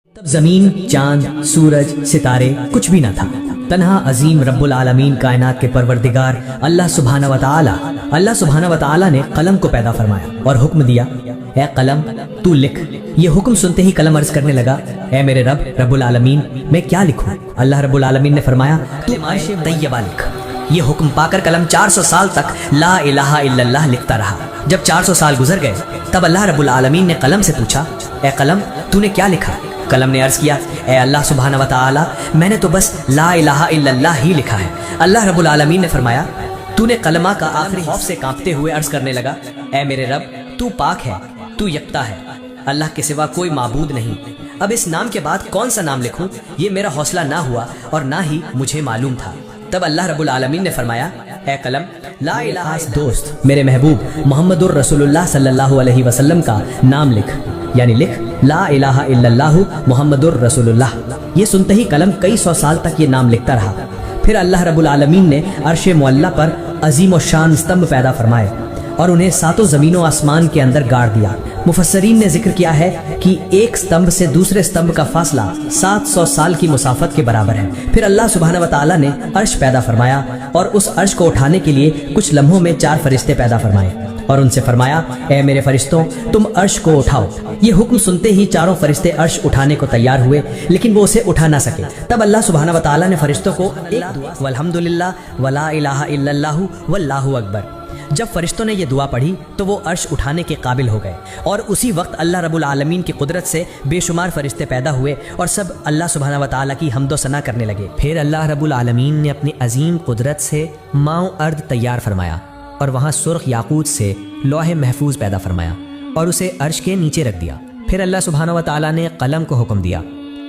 तब जमीन, चांद, सूरज, सितारे कुछ भी न था। तन्हा अजीम रब्बुल आलमीन कायनात के परवरदिगार अल्लाह सुब्हानहू व तआला ने कलम को पैदा फरमाया और हुक्म दिया, ए कलम तू लिख। ये हुक्म सुनते ही कलम अर्ज करने लगा, ए मेरे रब रब्बुल आलमीन मैं क्या लिखूं? अल्लाह रब्बुल आलमीन ने फरमाया, तू आयशे तैयबा लिख। ये हुक्म पाकर कलम 400 साल तक ला इलाहा इल्लल्लाह लिखता रहा। जब 400 साल गुजर गए तब अल्लाह रब्बुल आलमीन ने कलम से पूछा, ए कलम तूने क्या लिखा? कलम ने अर्ज किया, ए अल्लाह सुब्हानहू व तआला मैंने तो बस ला इलाहा इल्लल्लाह ही लिखा है। अल्लाह रब्बुल आलमीन ने फरमाया, तूने कलमा का आखिरी खौफ से कांपते हुए अर्ज करने लगा, ए मेरे रब तू पाक है, तू यकता है, अल्लाह के सिवा कोई माबूद नहीं। अब इस नाम के बाद कौन सा नाम लिखूं? ये मेरा हौसला ना हुआ और ना ही मुझे मालूम था। तब अल्लाह रब्बुल आलमीन ने फरमाया, ए कलम ला इलाहा दोस्त मेरे महबूब मोहम्मदुर रसूलुल्लाह सल्लल्लाहु अलैहि वसल्लम का नाम लिख, यानी लिख ला इलाहा इल्लल्लाहु मुहम्मदुर रसूलुल्लाह। ये सुनते ही कलम कई सौ साल तक ये नाम लिखता रहा। फिर अल्लाह रब्बुल आलमीन ने अर्शे मुअल्ला पर अजीम और शान स्तंभ पैदा फरमाए और उन्हें सातों जमीनों आसमान के अंदर गाड़ दिया। मुफस्सरीन ने जिक्र किया है कि एक स्तंभ से दूसरे स्तंभ का फासला 700 साल की मुसाफत के बराबर है। फिर अल्लाह सुब्हानहू व तआला ने अर्श पैदा फरमाया और उस अर्श को उठाने के लिए कुछ लम्हों में 4 फरिश्ते पैदा फरमाए और उनसे फरमाया, ए मेरे फरिश्तों तुम अर्श को उठाओ। ये हुक्म सुनते ही चारों फरिश्ते अर्श उठाने को तैयार हुए, लेकिन वो उसे उठा ना सके। तब अल्लाह सुब्हानहू व तआला ने फरिश्तों को वल्हम्दुलिल्लाह वला इलाहा इल्लल्लाहु वल्लाहु अकबर। जब फरिश्तों ने ये दुआ पढ़ी तो वो अर्श उठाने के काबिल हो गए और उसी वक्त अल्लाह रब्बुल आलमीन की कुदरत से बेशुमार फरिश्ते पैदा हुए और सब अल्लाह सुब्हानहू व तआला की हम्दो सना करने लगे। फिर अल्लाह रब्बुल आलमीन ने अपनी अजीम कुदरत से माओ अर्द तैयार फरमाया और वहाँ सुर्ख याकूत से लौहे महफूज पैदा फरमाया और उसे अर्श के नीचे रख दिया। फिर अल्लाह सुब्हानहू व तआला ने कलम को हुक्म दिया,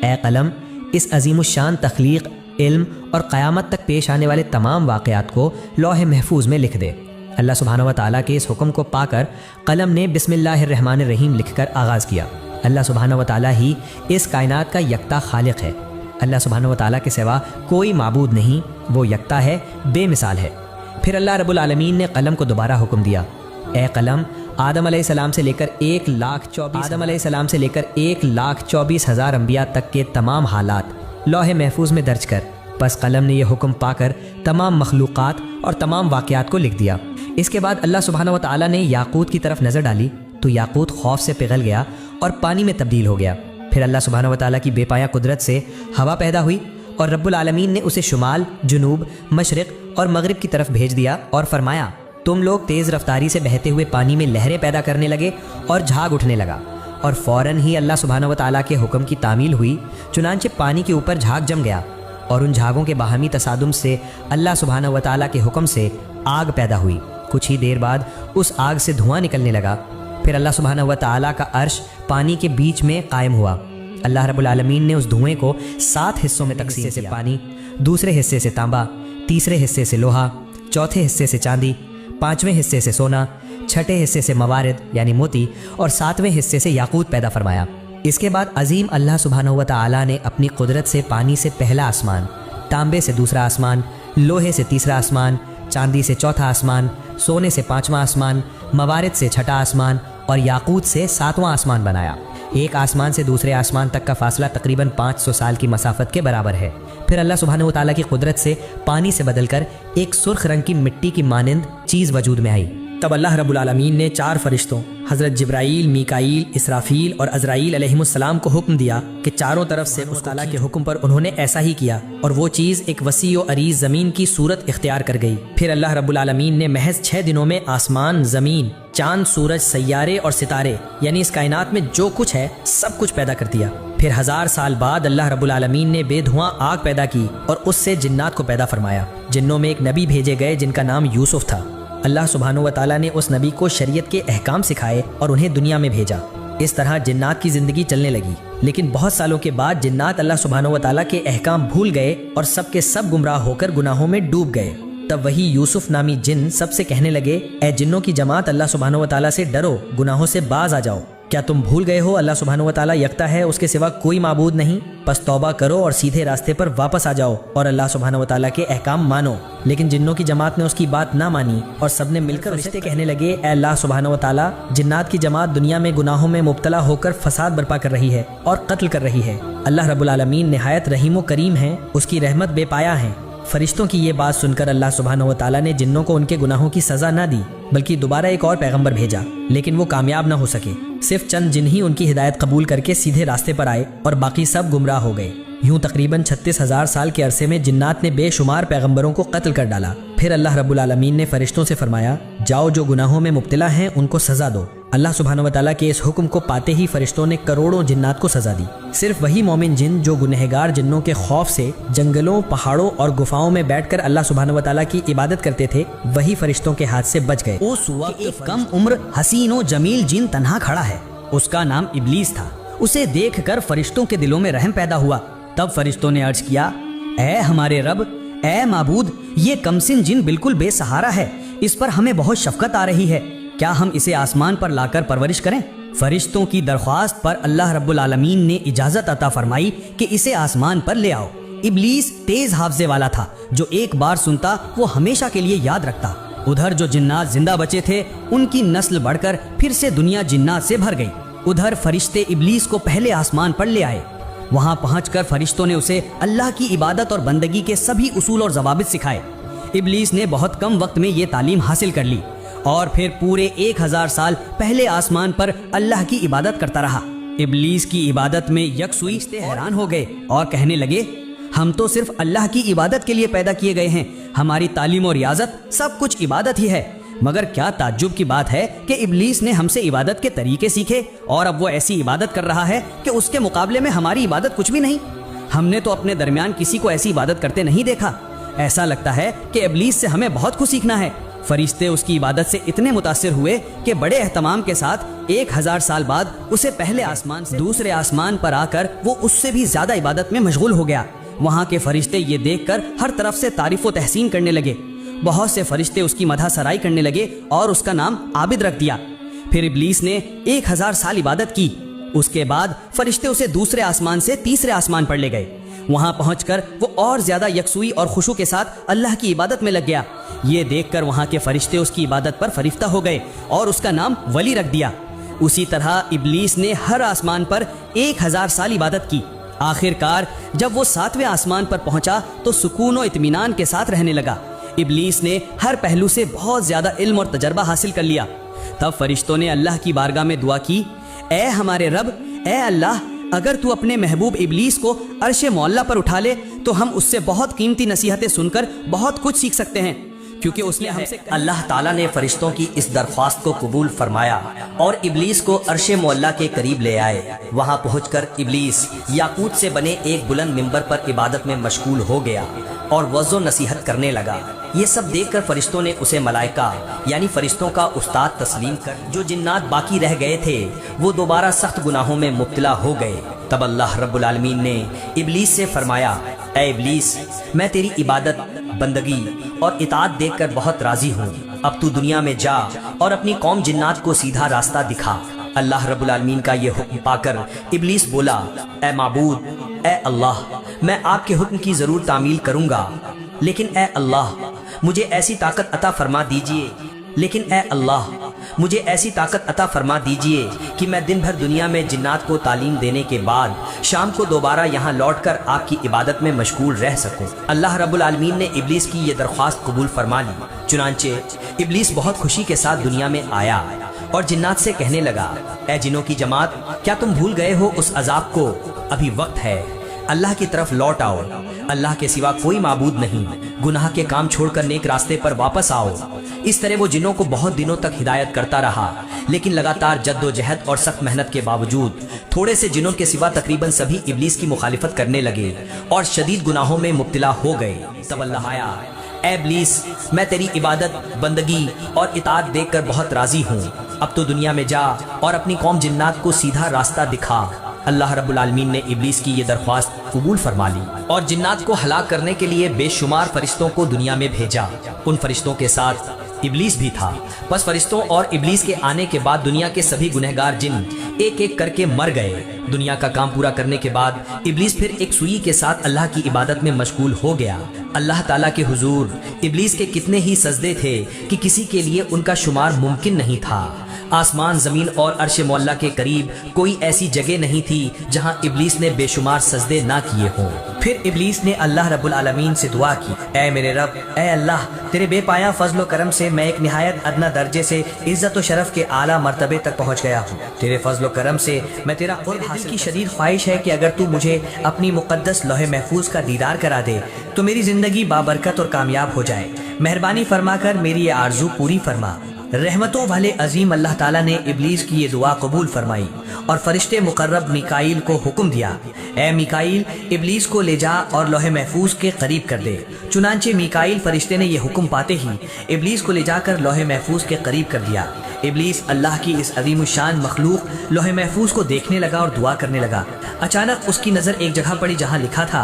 ए कलम इस अजीमुश्शान तख्लीक, इल्म और क़यामत तक पेश आने वाले तमाम वाक़यात को लौहे महफूज में लिख दे। अल्लाह सुब्हानहू व तआला के इस हुक्म को पाकर कलम ने बिस्मिल्लाहिर्रहमानिर्रहीम लिखकर आगाज़ किया। अल्लाह सुब्हानहू व तआला ही इस कायनात का यकता खालिक है। अल्लाह सुब्हानहू व तआला के सिवा कोई माबूद नहीं, वो यकता है, बेमिसाल है। फिर अल्लाह रब्बुल आलमीन ने कलम को दोबारा हुक्म दिया, ए कलम आदम अलैहिस्सलाम से लेकर 1,24,000 अम्बिया तक के तमाम हालात लौहे महफूज में दर्ज कर। बस कलम ने यह हुक्म पाकर तमाम मखलूक़ात और तमाम वाक़यात को लिख दिया। इसके बाद अल्लाह सुब्हानहू व तआला ने याकूत की तरफ नज़र डाली तो याकूत खौफ से पिघल गया और पानी में तब्दील हो गया। फिर अल्लाह सुब्हानहू व तआला की बेपाया कुदरत से हवा पैदा हुई और रब्बुल आलमीन ने उसे शुमाल, जुनूब, मशरिक़ और मगरिब की तरफ भेज दिया और फरमाया, तुम लोग तेज़ रफ्तारी से बहते हुए पानी में लहरें पैदा करने लगे और झाग उठने लगा और फ़ौरन ही अल्लाह सुब्हानहू व तआला के हुक्म की तामील हुई। चुनांचे पानी के ऊपर झाग जम गया और उन झागों के बाहमी तसादुम से अल्लाह सुब्हानहू व तआला के हुक्म से आग पैदा हुई। कुछ ही देर बाद उस आग से धुआं निकलने लगा। फिर अल्लाह सुब्हानहू व तआला का अर्श पानी के बीच में कायम हुआ। अल्लाह रब्बुल आलमीन ने उस धुएं को 7 हिस्सों में तकसीम से पानी, दूसरे हिस्से से तांबा, तीसरे हिस्से से लोहा, चौथे हिस्से से चांदी, 5वें हिस्से से सोना, छठे हिस्से से मवारिद यानी मोती और 7वें हिस्से से याकूत पैदा फरमाया। इसके बाद अजीम अल्लाह सुब्हानहू व तआला ने अपनी कुदरत से पानी से पहला आसमान, तांबे से दूसरा आसमान, लोहे से तीसरा आसमान, चांदी से चौथा आसमान, सोने से 5वां आसमान, मवारिद से छठा आसमान और याकूत से 7वां आसमान बनाया। एक आसमान से दूसरे आसमान तक का फासला तकरीबन 500 साल की मसाफत के बराबर है। फिर अल्लाह सुब्हानहू व तआला की कुदरत से पानी से बदलकर एक सुर्ख रंग की मिट्टी की मानंद चीज़ वजूद में आई। तब अल्लाह रब्बुल आलमीन ने 4 फरिश्तों हज़रत जिब्राईल, मीकाईल, इसराफील और अज़राईल अलैहिमुस्सलाम को हुक्म दिया कि चारों तरफ से उस ताला के हुक्म पर उन्होंने ऐसा ही किया और वो चीज़ एक वसी व अरीज़ ज़मीन की सूरत इख्तियार कर गई। फिर अल्लाह रब्बुल आलमीन ने महज 6 दिनों में आसमान, ज़मीन, चांद, सूरज, सैयारे और सितारे यानी इस कायनात में जो कुछ है सब कुछ पैदा कर दिया। फिर 1000 साल बाद अल्लाह रब्बुल आलमीन ने बेधुआं आग पैदा की और उससे जिन्नात को पैदा फरमाया। जिन्नों में एक नबी भेजे गए जिनका नाम यूसुफ था। अल्लाह सुब्हानहू व तआला ने उस नबी को शरीयत के अहकाम सिखाए और उन्हें दुनिया में भेजा। इस तरह जिन्नात की ज़िंदगी चलने लगी, लेकिन बहुत सालों के बाद जिन्नात अल्लाह सुब्हानहू व तआला के अहकाम भूल गए और सब के सब गुमराह होकर गुनाहों में डूब गए। तब वही यूसुफ नामी जिन सबसे कहने लगे, ए जिन्नों की जमात, अल्लाह सुब्हानहू व तआला से डरो, गुनाहों से बाज आ जाओ। کیا تم بھول گئے ہو اللہ سبحانہ و تعالیٰ یکتا ہے، اس کے سوا کوئی معبود نہیں؟ پس توبہ کرو اور سیدھے راستے پر واپس آ جاؤ اور اللہ سبحانہ و تعالیٰ کے احکام مانو۔ لیکن جنوں کی جماعت نے اس کی بات نہ مانی اور سب نے مل کر رشتے کہنے لگے، اے اللہ سبحانہ و تعالیٰ، جنات کی جماعت دنیا میں گناہوں میں مبتلا ہو کر فساد برپا کر رہی ہے اور قتل کر رہی ہے۔ اللہ رب العالمین نہایت رحیم و کریم ہیں، اس کی رحمت بے پایا ہے۔ فرشتوں کی یہ بات سن کر اللہ سبحانہ و تعالیٰ نے جنوں کو ان کے گناہوں کی سزا نہ دی، بلکہ دوبارہ ایک اور پیغمبر بھیجا، لیکن وہ کامیاب نہ ہو سکے۔ صرف چند جن ہی ان کی ہدایت قبول کر کے سیدھے راستے پر آئے اور باقی سب گمراہ ہو گئے۔ یوں تقریباً 36,000 سال کے عرصے میں جنات نے بے شمار پیغمبروں کو قتل کر ڈالا۔ پھر اللہ رب العالمین نے فرشتوں سے فرمایا، جاؤ جو گناہوں میں مبتلا ہیں ان کو سزا دو۔ اللہ سبحانہ و تعالیٰ کے اس حکم کو پاتے ہی فرشتوں نے کروڑوں جنات کو سزا دی۔ صرف وہی مومن جن جو گنہگار جنوں کے خوف سے جنگلوں، پہاڑوں اور گفاؤں میں بیٹھ کر اللہ سبحانہ و تعالیٰ کی عبادت کرتے تھے، وہی فرشتوں کے ہاتھ سے بچ گئے۔ اس وقت ایک کم عمر حسین و جمیل جن تنہا کھڑا ہے، اس کا نام ابلیس تھا۔ اسے دیکھ کر فرشتوں کے دلوں میں رحم پیدا ہوا۔ تب فرشتوں نے عرض کیا، اے ہمارے رب، اے معبود، یہ کمسن جن بالکل بے سہارا ہے، اس پر ہمیں بہت شفقت آ رہی ہے، کیا ہم اسے آسمان پر لا کر پرورش کریں؟ فرشتوں کی درخواست پر اللہ رب العالمین نے اجازت عطا فرمائی کہ اسے آسمان پر لے آؤ۔ ابلیس تیز حافظے والا تھا، جو ایک بار سنتا وہ ہمیشہ کے لیے یاد رکھتا۔ ادھر جو جنات زندہ بچے تھے ان کی نسل بڑھ کر پھر سے دنیا جنات سے بھر گئی۔ ادھر فرشتے ابلیس کو پہلے آسمان پر لے آئے۔ وہاں پہنچ کر فرشتوں نے اسے اللہ کی عبادت اور بندگی کے سبھی اصول اور ضوابط سکھائے۔ ابلیس نے بہت کم وقت میں یہ تعلیم حاصل کر لی اور پھر پورے 1000 سال پہلے آسمان پر اللہ کی عبادت کرتا رہا۔ ابلیس کی عبادت میں یکسوئی حیران ہو گئے اور کہنے لگے، ہم تو صرف اللہ کی عبادت کے لیے پیدا کیے گئے ہیں، ہماری تعلیم اور ریاضت سب کچھ عبادت ہی ہے۔ مگر کیا تعجب کی بات ہے کہ ابلیس نے ہم سے عبادت کے طریقے سیکھے اور اب وہ ایسی عبادت کر رہا ہے کہ اس کے مقابلے میں ہماری عبادت کچھ بھی نہیں۔ ہم نے تو اپنے درمیان کسی کو ایسی عبادت کرتے نہیں دیکھا۔ ایسا لگتا ہے کہ ابلیس سے ہمیں بہت کچھ سیکھنا ہے۔ فرشتے اس کی عبادت سے اتنے متاثر ہوئے کہ بڑے اہتمام کے ساتھ 1000 سال بعد اسے پہلے آسمان سے دوسرے آسمان پر آ کر وہ اس سے بھی زیادہ عبادت میں مشغول ہو گیا۔ وہاں کے فرشتے یہ دیکھ کر ہر طرف سے تعریف و تحسین کرنے لگے۔ بہت سے فرشتے اس کی مدح سرائی کرنے لگے اور اس کا نام عابد رکھ دیا۔ پھر ابلیس نے 1000 سال عبادت کی۔ اس کے بعد فرشتے اسے دوسرے آسمان سے تیسرے آسمان پر لے گئے۔ وہاں پہنچ کر وہ اور زیادہ یکسوئی اور خشوع کے ساتھ اللہ کی عبادت میں لگ گیا۔ یہ دیکھ کر وہاں کے فرشتے اس کی عبادت پر فریفتہ ہو گئے اور اس کا نام ولی رکھ دیا۔ اسی طرح ابلیس نے ہر آسمان پر 1000 سال عبادت کی۔ آخر کار جب وہ 7ویں آسمان پر پہنچا تو سکون و اطمینان کے ساتھ رہنے لگا۔ ابلیس نے ہر پہلو سے بہت زیادہ علم اور تجربہ حاصل کر لیا۔ تب فرشتوں نے اللہ کی بارگاہ میں دعا کی، اے ہمارے رب، اے اللہ، اگر تو اپنے محبوب ابلیس کو عرش معلیٰ پر اٹھا لے تو ہم اس سے بہت قیمتی نصیحتیں سن کر بہت کچھ سیکھ سکتے ہیں، کیونکہ اس نے ہم سے اللہ تعالیٰ نے فرشتوں کی اس درخواست کو قبول فرمایا اور ابلیس کو عرش معلیٰ کے قریب لے آئے۔ وہاں پہنچ کر ابلیس یاقوت سے بنے ایک بلند منبر پر عبادت میں مشغول ہو گیا اور وعظ و نصیحت کرنے لگا۔ یہ سب دیکھ کر فرشتوں نے اسے ملائکہ یعنی فرشتوں کا استاد تسلیم کر جو جنات باقی رہ گئے تھے وہ دوبارہ سخت گناہوں میں مبتلا ہو گئے۔ تب اللہ رب العالمین نے ابلیس سے فرمایا، اے ابلیس، میں تیری عبادت، بندگی اور اطاعت دیکھ کر بہت راضی ہوں۔ اب تو دنیا میں جا اور اپنی قوم جنات کو سیدھا راستہ دکھا۔ اللہ رب العالمین کا یہ حکم پا کر ابلیس بولا، اے معبود، اے اللہ، میں آپ کے حکم کی ضرور تعمیل کروں گا، لیکن اے اللہ مجھے ایسی طاقت عطا فرما دیجئے مجھے ایسی طاقت عطا فرما دیجئے کہ میں دن بھر دنیا میں جنات کو تعلیم دینے کے بعد شام کو دوبارہ یہاں لوٹ کر آپ کی عبادت میں مشغول رہ سکوں۔ اللہ رب العالمین نے ابلیس کی یہ درخواست قبول فرما لی۔ چنانچہ ابلیس بہت خوشی کے ساتھ دنیا میں آیا اور جنات سے کہنے لگا، اے جنوں کی جماعت، کیا تم بھول گئے ہو اس عذاب کو؟ ابھی وقت ہے، اللہ کی طرف لوٹ آؤ۔ اللہ کے سوا کوئی معبود نہیں، گناہ کے کام چھوڑ کر نیک راستے پر واپس آؤ۔ اس طرح وہ جنوں کو بہت دنوں تک ہدایت کرتا رہا، لیکن لگاتار جد و جہد اور سخت محنت کے باوجود تھوڑے سے جنوں کے سوا تقریباً سبھی ابلیس کی مخالفت کرنے لگے اور شدید گناہوں میں مبتلا ہو گئے۔ تب اللہ آیا، اے ابلیس، میں تیری عبادت، بندگی اور اطاعت دیکھ کر بہت راضی ہوں۔ اب تو دنیا میں جا اور اپنی قوم جنات کو سیدھا راستہ دکھا۔ اللہ رب العالمین نے ابلیس کی یہ درخواست قبول فرما لی اور جنات کو ہلاک کرنے کے لیے بے شمار فرشتوں کو دنیا میں بھیجا۔ ان فرشتوں کے ساتھ इबलीस भी था। बस फरिश्तों और इबलीस के आने के बाद दुनिया के सभी गुनहगार जिन एक एक करके मर गए। दुनिया का काम पूरा करने के बाद इबलीस फिर एक सुई के साथ अल्लाह की इबादत में मशगूल हो गया। अल्लाह ताला के हुजूर इबलीस के कितने ही सजदे थे कि किसी के लिए उनका शुमार मुमकिन नहीं था। आसमान, जमीन और अर्श मौला के करीब कोई ऐसी जगह नहीं थी जहां इबलीस ने बेशुमार सजदे ना किए हों। फिर इबलीस ने अल्लाह रब्बुल आलमीन से दुआ की, ऐ मेरे रब, ऐ अल्लाह, तेरे बेपाया फजल करम से मैं एक निहायत अदना दर्जे से इज्जत और शरफ के आला मर्तबे तक पहुंच गया हूँ। तेरे फजल करम से मैं तेरा कुर्ब हासिल की शदीद ख्वाहिश है कि अगर तू मुझे अपनी मुक़द्दस लौहे महफूज का दीदार करा दे तो मेरी जिंदगी बाबरकत और कामयाब हो जाए। मेहरबानी फरमा कर मेरी ये आरजू पूरी फरमा। रहमतों वाले अजीम अल्लाह ताला ने इबलीस की ये दुआ कबूल फरमाई और फरिश्ते मुकर्रब मिकाईल को हुक्म दिया, ए मिकाईल, इबलीस को ले जा और लौहे महफूज के करीब कर दे। चुनांचे मिकाईल फरिश्ते ने ये हुक्म पाते ही इबलीस को ले जाकर लौहे महफूज के करीब कर दिया। इबलीस अल्लाह की इस अजीम शान मखलूक लौहे महफूज को देखने लगा और दुआ करने लगा। अचानक उसकी नज़र एक जगह पड़ी जहाँ लिखा था,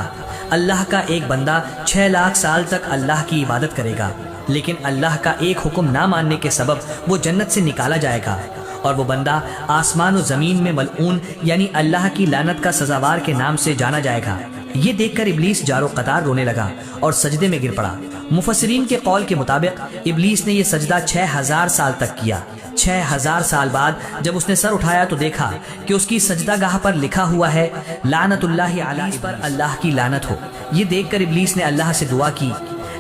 अल्लाह का एक बंदा 6 लाख साल तक अल्लाह की इबादत करेगा, लेकिन अल्लाह का एक हुक्म ना मानने के सबब वो जन्नत से निकाला जाएगा और वो बंदा आसमान और ज़मीन में मलऊन यानी अल्लाह की लानत का सजावार के नाम से जाना जाएगा। ये देखकर इबलीस जारो कतार रोने लगा और सजदे में गिर पड़ा। मुफस्सिरीन के कौल के मुताबिक इबलीस ने यह सजदा 6000 साल तक किया। 6000 साल बाद जब उसने सर उठाया तो देखा कि उसकी सजदागाह पर लिखा हुआ है, लानतुल्लाहि अला इब्लीस, पर अल्लाह की लानत हो। ये देखकर इबलीस ने अल्लाह से दुआ की,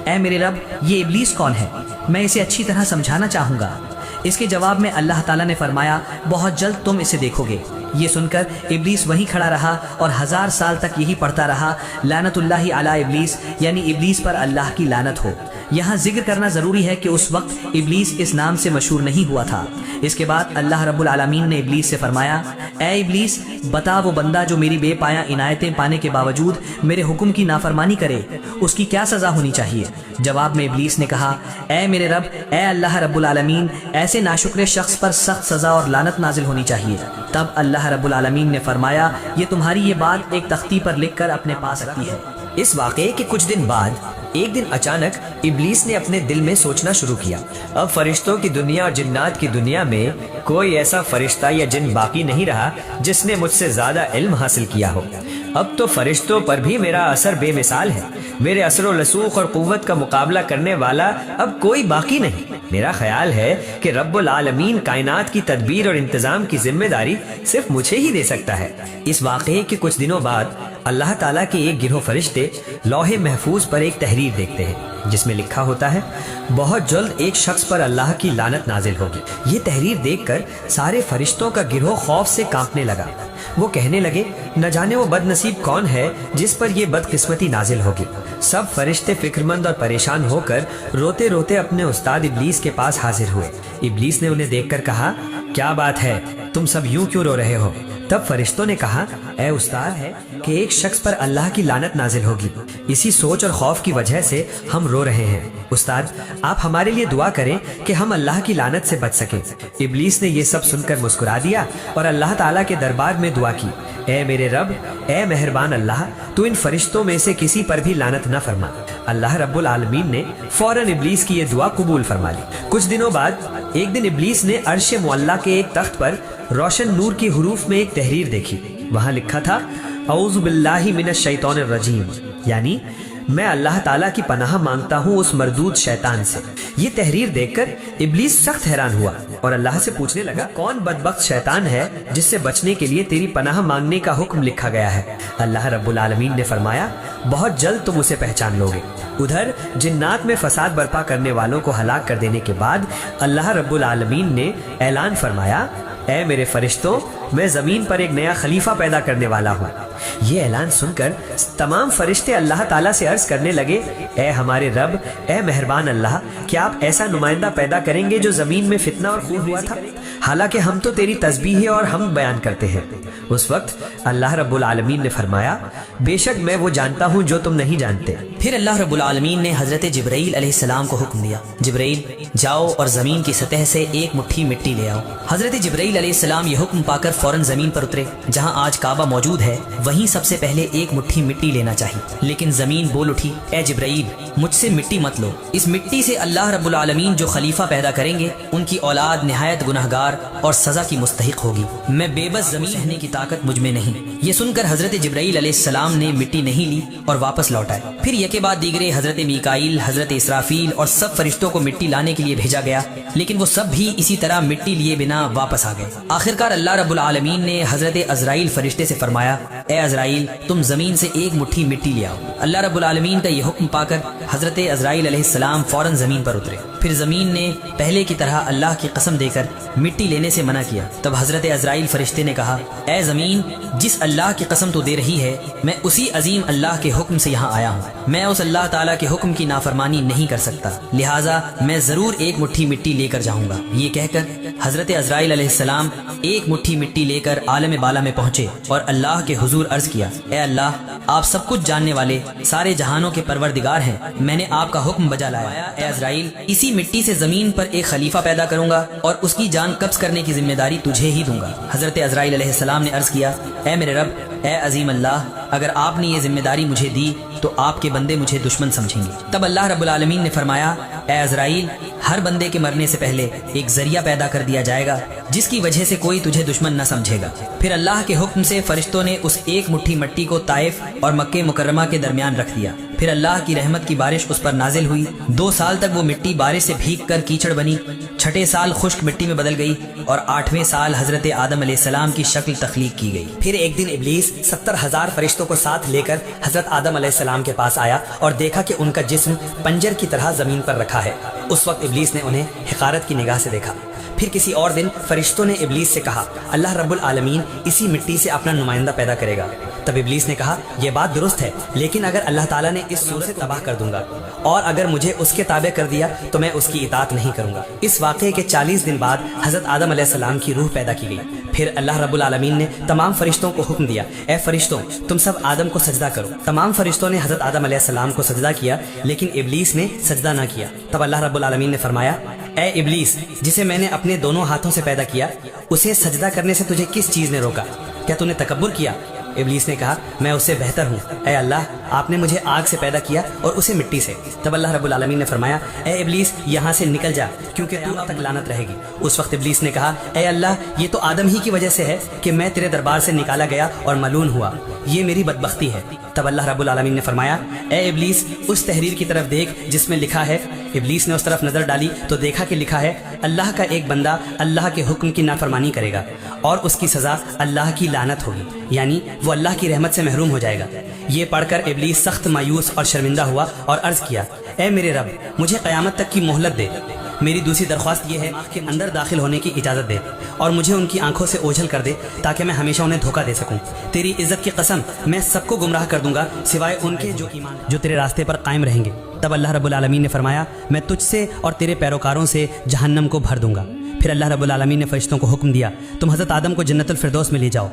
ऐ मेरे रब, ये इबलीस कौन है? मैं इसे अच्छी तरह समझाना चाहूँगा। इसके जवाब में अल्लाह ताला ने फरमाया, बहुत जल्द तुम इसे देखोगे। ये सुनकर इबलीस वहीं खड़ा रहा और 1000 साल तक यही पढ़ता रहा, लानतुल्लाहि अला इबलीस, यानी इबलीस पर अल्लाह की लानत हो। यहाँ जिक्र करना जरूरी है कि उस वक्त इबलीस इस नाम से मशहूर नहीं हुआ था। इसके बाद अल्लाह रब्बुल आलमीन ने इबलीस से फरमाया, ऐ इबलीस, बता वो बंदा जो मेरी बेपाया इनायतें पाने के बावजूद मेरे हुक्म की नाफरमानी करे, उसकी क्या सजा होनी चाहिए? जवाब में इबलीस ने कहा, ऐ मेरे रब, ऐ अल्लाह रब्बुल आलमीन, ऐसे नाशुक्र शख्स पर सख्त सजा और लानत नाजिल होनी चाहिए। तब अल्लाह रब्बुल आलमीन ने फरमाया, ये तुम्हारी ये बात एक तख्ती पर लिखकर अपने पास रखती है। इस वाक़ये के कुछ दिन बाद एक दिन अचानक इबलीस ने अपने दिल में सोचना शुरू किया, अब फरिश्तों की दुनिया और जिन्नात की दुनिया में कोई ऐसा फरिश्ता या जिन बाकी नहीं रहा जिसने मुझसे ज्यादा इल्म हासिल किया हो। अब तो फरिश्तों पर भी मेरा असर बेमिसाल है। मेरे असर व रसूख और कुव्वत का मुकाबला करने वाला अब कोई बाकी नहीं। मेरा ख्याल है कि रब्बुल आलमीन कायनात की तदबीर और इंतजाम की जिम्मेदारी सिर्फ मुझे ही दे सकता है। इस वाक़ये के कुछ दिनों बाद अल्लाह ताला के एक गिरोह फरिश्ते लौहे महफूज पर एक तहरीर देखते हैं जिसमें लिखा होता है, बहुत जल्द एक शख्स पर अल्लाह की लानत नाजिल होगी। ये तहरीर देखकर सारे फरिश्तों का गिरोह खौफ से कांपने लगा। वो कहने लगे, न जाने वो बदनसीब कौन है जिस पर ये बदकिस्मती नाजिल होगी। सब फरिश्ते फिक्रमंद और परेशान होकर रोते रोते अपने उस्ताद इबलीस के पास हाजिर हुए। इबलीस ने उन्हें देखकर कहा, क्या बात है, तुम सब यूं क्यों रो रहे हो? तब फरिश्तों ने कहा, ऐ उस्ताद है कि एक शख्स पर अल्लाह की लानत नाजिल होगी, इसी सोच और खौफ की वजह से हम रो रहे हैं। उस्ताद, आप हमारे लिए दुआ करें कि हम अल्लाह की लानत से बच सकें। इबलीस ने ये सब सुनकर मुस्कुरा दिया और अल्लाह ताला के दरबार में दुआ की, ऐ मेरे रब, ऐ मेहरबान अल्लाह, तू इन फरिश्तों में से किसी पर भी लानत न फरमा। अल्लाह रब्बुल आलमीन ने फौरन इबलीस की ये दुआ कबूल फरमा ली। कुछ दिनों बाद एक दिन इबलीस ने अर्श मुअल्ला के एक तख्त पर रोशन नूर की हुरूफ में एक तहरीर देखी। वहाँ लिखा था, औज़ु बिल्लाहि मिनश शैतानिर रजीम, यानी मैं अल्लाह ताला की पनाह मांगता हूँ उस मरदूद शैतान से। ये तहरीर देखकर इबलीस सख्त हैरान हुआ और अल्लाह से पूछने लगा, कौन बदबख्त शैतान है जिससे बचने के लिए तेरी पनाह मांगने का हुक्म लिखा गया है? अल्लाह रब्बुल आलमीन ने फरमाया, बहुत जल्द तुम उसे पहचान लोगे। उधर जिन्नात में फसाद बर्पा करने वालों को हलाक कर देने के बाद अल्लाह रब्बुल आलमीन ने ऐलान फरमाया, ऐ मेरे फरिश्तों, मैं जमीन पर एक नया खलीफा पैदा करने वाला हूँ। ये ऐलान सुनकर तमाम फरिश्ते अल्लाह ताला से अर्ज करने लगे, ऐ हमारे रब, ऐ मेहरबान अल्लाह, क्या आप ऐसा नुमाइंदा पैदा करेंगे जो जमीन में फितना और खून हुआ था? حالانکہ ہم تو تیری تسبیح اور ہم بیان کرتے ہیں۔ اس وقت اللہ رب العالمین نے فرمایا بے شک میں وہ جانتا ہوں جو تم نہیں جانتے۔ پھر اللہ رب العالمین نے حضرت جبرائیل علیہ السلام کو حکم دیا، جبرائیل جاؤ اور زمین کی سطح سے ایک مٹھی مٹی لے آؤ۔ حضرت جبرائیل علیہ السلام یہ حکم پا کر فوراً زمین پر اترے۔ جہاں آج کعبہ موجود ہے وہیں سب سے پہلے ایک مٹھی مٹی لینا چاہیے، لیکن زمین بول اٹھی، اے جبرائیل مجھ سے مٹی مت لو، اس مٹی سے اللہ رب العالمین جو خلیفہ پیدا کریں گے ان کی اولاد نہایت گناہگار اور سزا کی مستحق ہوگی، میں بے بس زمین رہنے کی طاقت مجھ میں نہیں۔ یہ سن کر حضرت جبرائیل علیہ السلام نے مٹی نہیں لی اور واپس لوٹ آئے۔ پھر یکے بعد دیگرے حضرت میکائیل، حضرت اسرافیل اور سب فرشتوں کو مٹی لانے کے لیے بھیجا گیا، لیکن وہ سب بھی اسی طرح مٹی لیے بنا واپس آ گئے۔ آخرکار اللہ رب العالمین نے حضرت عزرائیل فرشتے سے فرمایا، اے عزرائیل تم زمین سے ایک مٹھی مٹی لے آؤ۔ اللہ رب العالمین کا یہ حکم پا کر حضرت عزرائیل علیہ السلام فوراً زمین پر اترے۔ پھر زمین نے پہلے کی طرح اللہ کی قسم دے کر مٹی لینے سے منع کیا۔ تب حضرت عزرائیل فرشتے نے کہا، اے زمین جس اللہ کی قسم تو دے رہی ہے میں اسی عظیم اللہ کے حکم سے یہاں آیا ہوں، میں اس اللہ تعالیٰ کے حکم کی نافرمانی نہیں کر سکتا، لہٰذا میں ضرور ایک مٹھی مٹی لے کر جاؤں گا۔ یہ کہہ کر حضرت عزرائیل علیہ السلام ایک مٹھی مٹی لے کر عالم بالا میں پہنچے اور اللہ کے حضور عرض کیا، اے اللہ آپ سب کچھ جاننے والے سارے جہانوں کے پروردگار ہیں، میں نے آپ کا حکم بجا لایا۔ اے عزرائیل اسی مٹی سے زمین پر ایک خلیفہ پیدا کروں گا اور اس کی جان قبض کرنے کی ذمہ داری تجھے ہی دوں گا۔ حضرت عزرائیل علیہ السلام نے عرض کیا، اے میرے رب، اے عظیم اللہ، اگر آپ نے یہ ذمہ داری مجھے دی تو آپ کے بندے مجھے دشمن سمجھیں گے۔ تب اللہ رب العالمین نے فرمایا، اے عزرائیل ہر بندے کے مرنے سے پہلے ایک ذریعہ پیدا کر دیا جائے گا جس کی وجہ سے کوئی تجھے دشمن نہ سمجھے گا۔ پھر اللہ کے حکم سے فرشتوں نے اس ایک مٹھی مٹی کو طائف اور مکہ مکرمہ کے درمیان رکھ دیا۔ پھر اللہ کی رحمت کی بارش اس پر نازل ہوئی، 2 سال تک وہ مٹی بارش سے بھیگ کر کیچڑ بنی، 6 سال خشک مٹی میں بدل گئی اور 8ویں سال حضرت آدم علیہ السلام کی شکل تخلیق کی گئی۔ پھر ایک دن ابلیس 70,000 فرشتوں کو ساتھ لے کر حضرت آدم علیہ السلام کے پاس آیا اور دیکھا کہ ان کا جسم پنجر کی طرح زمین پر رکھا ہے۔ اس وقت ابلیس نے انہیں حقارت کی نگاہ سے دیکھا۔ پھر کسی اور دن فرشتوں نے ابلیس سے کہا، اللہ رب العالمین اسی مٹی سے اپنا نمائندہ پیدا کرے گا۔ تب ابلیس نے کہا، یہ بات درست ہے، لیکن اگر اللہ تعالیٰ نے اس صورت سے تباہ کر دوں گا اور اگر مجھے اس کے تابع کر دیا تو میں اس کی اطاعت نہیں کروں گا۔ اس واقعے کے 40 دن بعد حضرت آدم علیہ السلام کی روح پیدا کی گئی۔ پھر اللہ رب العالمین نے تمام فرشتوں کو حکم دیا، اے فرشتوں تم سب آدم کو سجدہ کرو۔ تمام فرشتوں نے حضرت آدم علیہ السلام کو سجدہ کیا، لیکن ابلیس نے سجدہ نہ کیا۔ تب اللہ رب العالمین نے فرمایا، اے ابلیس جسے میں نے اپنے دونوں ہاتھوں سے پیدا کیا، اسے سجدہ کرنے سے تجھے کس چیز نے روکا؟ کیا تو نے تکبر کیا؟ ابلیس نے کہا، میں اس سے بہتر ہوں، اے اللہ آپ نے مجھے آگ سے پیدا کیا اور اسے مٹی سے۔ تب اللہ رب العالمین نے فرمایا، اے ابلیس یہاں سے نکل جا کیونکہ تو اب تک لعنت رہے گی۔ اس وقت ابلیس نے کہا، اے اللہ یہ تو آدم ہی کی وجہ سے ہے کہ میں تیرے دربار سے نکالا گیا اور ملعون ہوا، یہ میری بدبختی ہے۔ تب اللہ رب العالمین نے فرمایا، اے ابلیس اس تحریر کی طرف دیکھ جس میں لکھا ہے۔ ابلیس نے اس طرف نظر ڈالی تو دیکھا کہ لکھا ہے، اللہ کا ایک بندہ اللہ کے حکم کی نافرمانی کرے گا اور اس کی سزا اللہ کی لعنت ہوگی، یعنی وہ اللہ کی رحمت سے محروم ہو جائے گا۔ یہ پڑھ کر ابلیس سخت مایوس اور شرمندہ ہوا اور عرض کیا، اے میرے رب مجھے قیامت تک کی مہلت دے، میری دوسری درخواست یہ ہے کہ اندر داخل ہونے کی اجازت دے اور مجھے ان کی آنکھوں سے اوجھل کر دے تاکہ میں ہمیشہ انہیں دھوکہ دے سکوں۔ تیری عزت کی قسم میں سب کو گمراہ کر دوں گا سوائے ان کے جو تیرے راستے پر قائم رہیں گے۔ تب اللہ رب العالمین نے فرمایا، میں تجھ سے اور تیرے پیروکاروں سے جہنم کو بھر دوں گا۔ پھر اللہ رب العالمین نے فرشتوں کو حکم دیا، تم حضرت آدم کو جنت الفردوس میں لے جاؤ